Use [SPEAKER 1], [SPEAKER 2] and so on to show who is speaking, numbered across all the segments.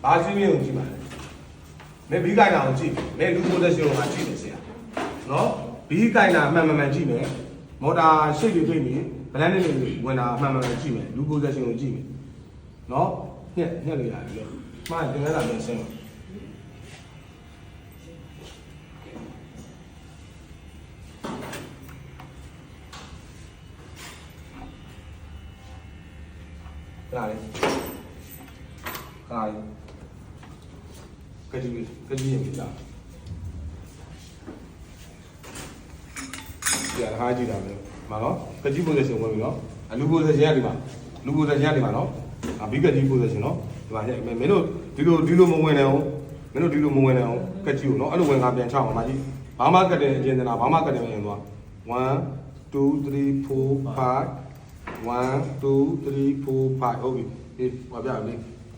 [SPEAKER 1] ဘာချင်းမြင်ကိုကြည့်ပါလဲမင်းဘီးကိုင်တာကိုကြည့်မင်းလူပိုသက်ရှင်ကိုငါကြည့်နေဆရာနော်ဘီးကိုင်တာမှန်ကြည့်မယ်မော်တာရှေ့တွေပြိနေဗလန်းလေးတွေဝင်တာမှန်ကြည့်မယ်လူပိုသက်ရှင်ကိုကြည့်မယ်နော်ညက်လို့ရတယ်လို့မှားတင်ရတာပြန်ဆင်းလာလေကကြီးရင်ပြီလားဒီအားထားကြည့်တာပဲမနော်ကကြီး position ဝင်ပြီနော်လူ position ရဒီမှာလူ position ရဒီမှာနော်ဘီကကြီး position နော်ဒီမှာမင်းတို့ဒီလိုမဝင်နေအောင်မင်းတို့ဒီလိုမဝင်နေအောင်ကကြီးကိုနော်အဲ့လိုဝင်ငါပြန်ချအောင်ပါကြီးဘာမှကတဲ့အကျဉ်းသနာဘာမှကတဲ့ရင်သွား1 2 3 4 5 1 2 3 4 5ဟုတ်ပြီဒီဘာပြလဲ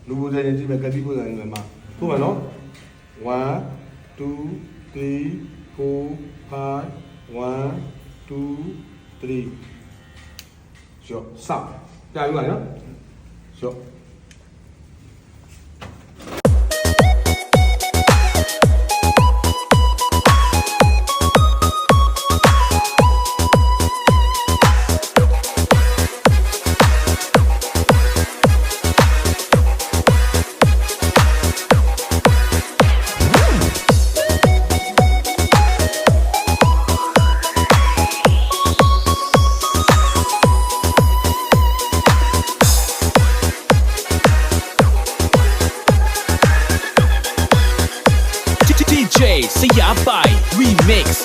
[SPEAKER 1] လူ position ကြည့်မယ်ကကြီး position မှာဟုတ်မှာနော်1 2 3 4 5 1 2 3ကျော်စပြရပါနော်ကျော်
[SPEAKER 2] See ya by remix.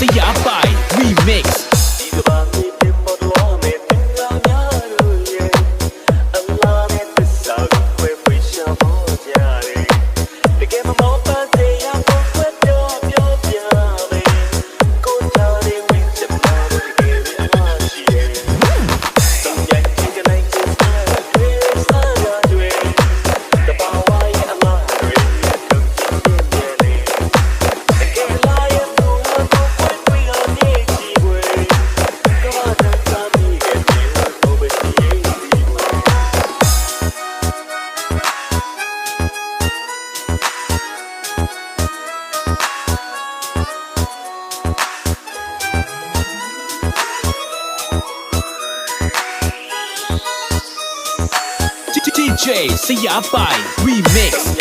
[SPEAKER 2] See ya by remix. DJ See ya by remix.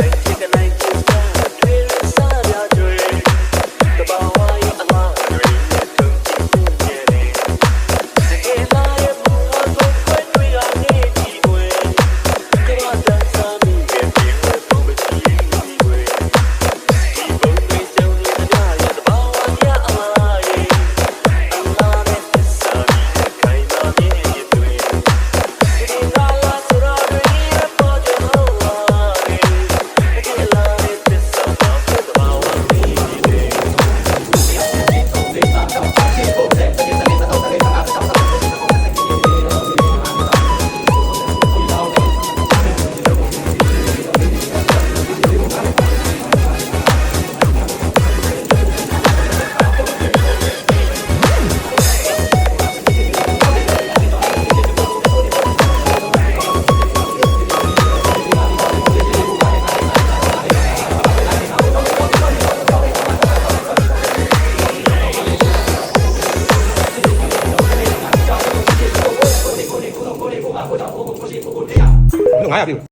[SPEAKER 3] ရှိကိုကိုလက်ရ
[SPEAKER 1] 900ပြည့်